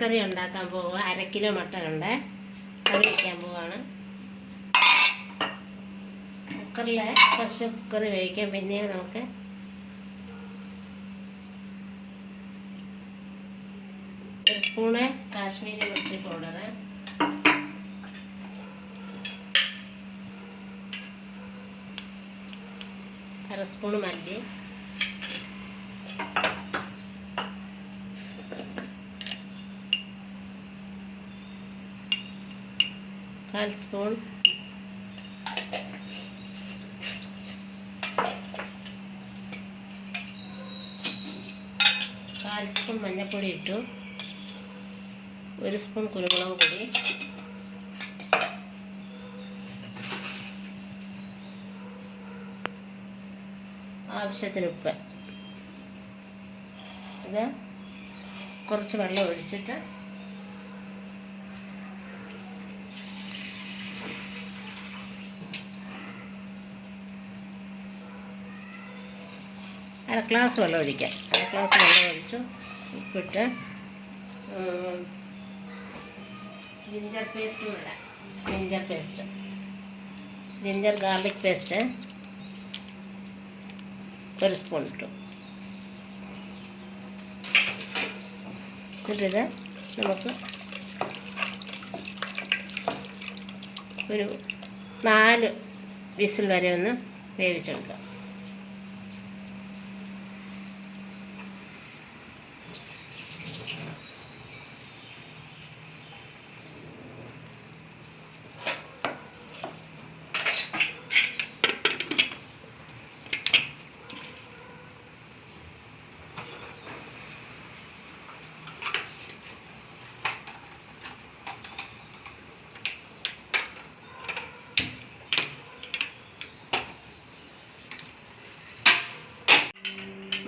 കറി ഉണ്ടാക്കാൻ പോവുക. 1/2 കിലോ മട്ടനുണ്ട്, കറി വയ്ക്കാൻ പോവാണ്. കുക്കറിൽ ഫസ്റ്റ് കുക്കർ വേവിക്കാം. പിന്നീട് നമുക്ക് ഒരു സ്പൂണ് കാശ്മീരി മിർച്ചി പൗഡർ, അര സ്പൂണ് മല്ലി, 1/4 സ്പൂൺ മഞ്ഞൾപ്പൊടി ഇട്ടു, 1 സ്പൂൺ കുരുമുളക് പൊടി, ആവശ്യത്തിന് ഉപ്പ്. ഇത് കുറച്ച് വെള്ളം ഒഴിച്ചിട്ട് അര ഗ്ലാസ് വെള്ളം ഒഴിക്കാം. അര ഗ്ലാസ് വെള്ളം ഒഴിച്ചു, ഉപ്പിട്ട് ജിഞ്ചർ പേസ്റ്റും ഇടാം. ജിഞ്ചർ ഗാർലിക് പേസ്റ്റ് 1 സ്പൂൺ ഇട്ടു. എന്നിട്ടിത് നമുക്ക് ഒരു 4 വിസിൽ വരെ ഒന്ന് വേവിച്ചെടുക്കാം.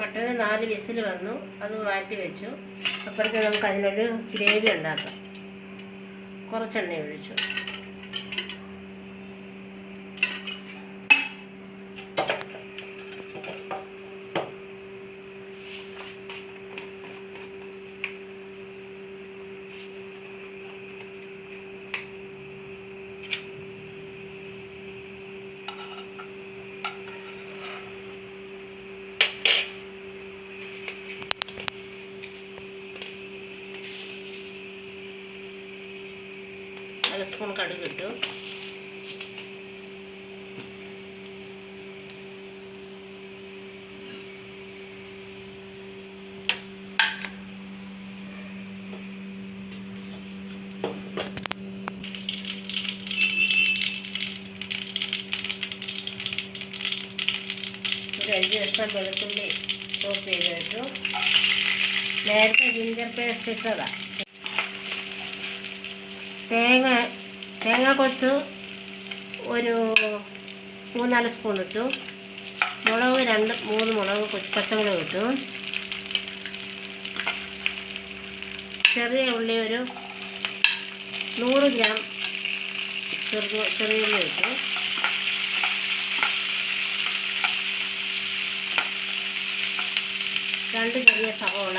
മട്ടന് 4 വിസിൽ വന്നു, അത് മാറ്റി വെച്ചു. അപ്പോഴത്തെ നമുക്ക് അതിനൊരു ഗ്രേവി ഉണ്ടാക്കാം. കുറച്ചെണ്ണ ഒഴിച്ചു. അര സ്പൂൺ കടുക് ഇട്ടു, ഒരു 5 കഷ്ണം വെളുത്തുള്ളി ചോപ്പ് ചെയ്ത് ഇട്ടു. നേരത്തെ ജിഞ്ചർ പേസ്റ്റ് ഇട്ടതാണ്. തേങ്ങ കൊത്ത് ഒരു 3-4 സ്പൂൺ ഇട്ടു. മുളക് 2-3 മുളക് പച്ചമുളക് ഇട്ടു. ചെറിയ ഉള്ളി ഒരു 100 ഗ്രാം ചെറിയ ഉള്ളി ഇട്ടു. രണ്ട് ചെറിയ സവോള,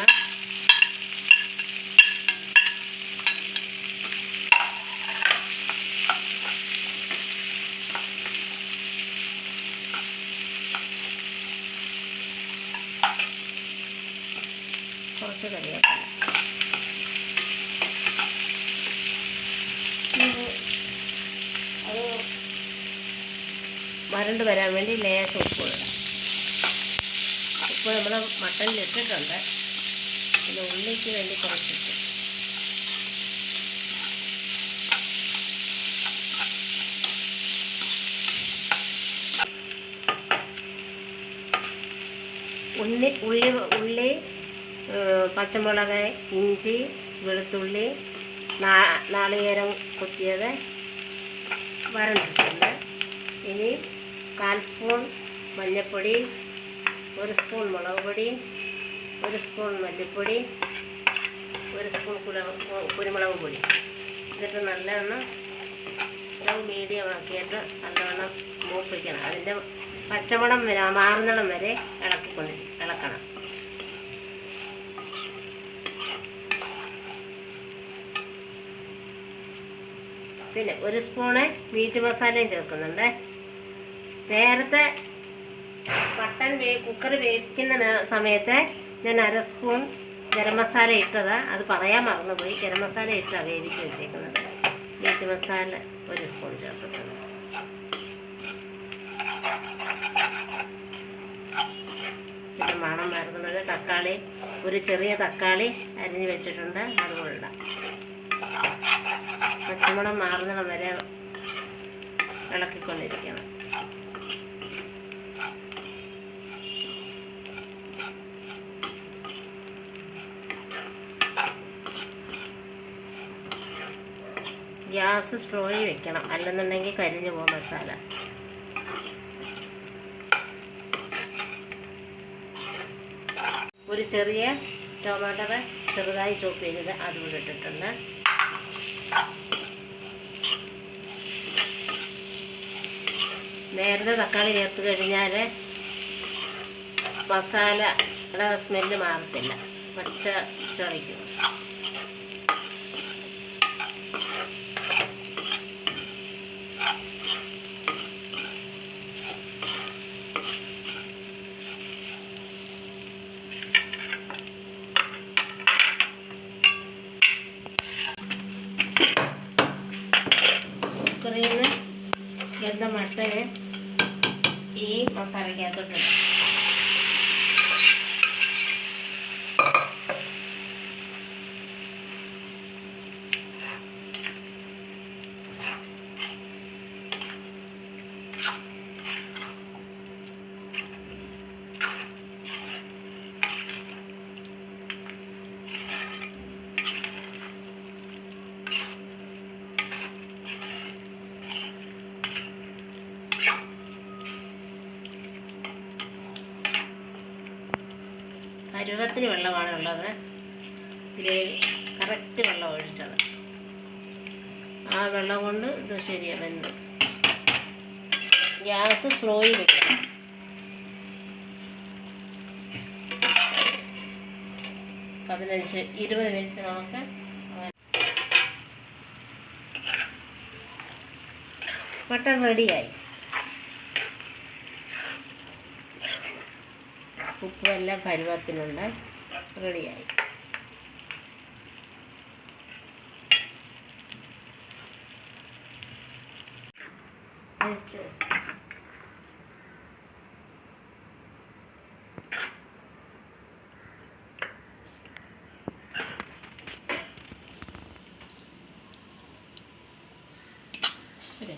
കുറച്ച് കറിവേപ്പില. അത് വരണ്ട് വരാൻ വേണ്ടി ലേശം ഉപ്പ് ഇടാം. ഉപ്പ് നമ്മൾ മട്ടനിൽ ഇട്ടിട്ടുണ്ട്, പിന്നെ ഉള്ളിക്ക് വേണ്ടി കുറച്ചിട്ട്. ഉള്ളി പച്ചമുളക്, ഇഞ്ചി, വെളുത്തുള്ളി, നാളികേരം കുത്തിയത് വരണ്ടിട്ടുണ്ട്. ഇനി 1/4 സ്പൂൺ മഞ്ഞൾപ്പൊടി, 1 സ്പൂൺ മുളക് പൊടി, 1 സ്പൂൺ മല്ലിപ്പൊടി, 1 സ്പൂൺ കുരുമുളക് പൊടി. എന്നിട്ട് നല്ലവണ്ണം സ്റ്റൗ മീഡിയം ആക്കിയിട്ട് നല്ലവണ്ണം മൂപ്പിക്കണം. അതിൻ്റെ പച്ചമണം മാറുന്നിടം വരെ ഇളക്കണം. പിന്നെ 1 സ്പൂണ് മീറ്റ് മസാലയും ചേർക്കുന്നുണ്ട്. നേരത്തെ കുക്കർ വേവിക്കുന്ന സമയത്ത് ഞാൻ 1/2 സ്പൂൺ ഗരം മസാല ഇട്ടതാണ്. അത് പറയാൻ മറന്നുപോയി. ഗരം മസാല ഇട്ടാണ് വേവിച്ച് വെച്ചേക്കുന്നത്. മീറ്റ് മസാല 1 സ്പൂൺ ചേർത്തിട്ടുണ്ട്. പിന്നെ മണം വരുന്നത് തക്കാളി, ഒരു ചെറിയ തക്കാളി അരിഞ്ഞ് വെച്ചിട്ടുണ്ട്, അതുകൂടെ ഇടാം. പച്ചമണം മാറുന്നിടം വരെ ഇളക്കിക്കൊണ്ടിരിക്കണം. ഗ്യാസ് സ്ലോയിൽ വെക്കണം, അല്ലെന്നുണ്ടെങ്കിൽ കരിഞ്ഞു പോകും മസാല. ഒരു ചെറിയ ടൊമാറ്റോ ചെറുതായി ചോപ്പ് ചെയ്തത് അതുകൂടെ ഇട്ടിട്ടുണ്ട്. നേരത്തെ തക്കാളി ചേർത്ത് കഴിഞ്ഞാൽ മസാലയുടെ സ്മെല്ല് മാറത്തില്ല, പച്ച ചൊളിക്കും. കുക്കറിൽ നിന്ന് വെന്ത മട്ടന് ഈ മസാലയ്ക്കകത്തോട്ട് പരുവത്തിന് വെള്ളമാണ് ഉള്ളത്. ഗ്രേവി കറക്റ്റ് വെള്ളം ഒഴിച്ചത്. ആ വെള്ളം കൊണ്ട് ഇത് ശരിയാണ് വെന്ത്. ഗ്യാസ് സ്ലോയിൽ വെക്കണം. പതിനഞ്ച് 20 മിനിറ്റ് നമുക്ക് മട്ടൺ റെഡിയായി. ഉപ്പും എല്ലാം പരുവത്തിനുണ്ട്, റെഡിയായി. Okay.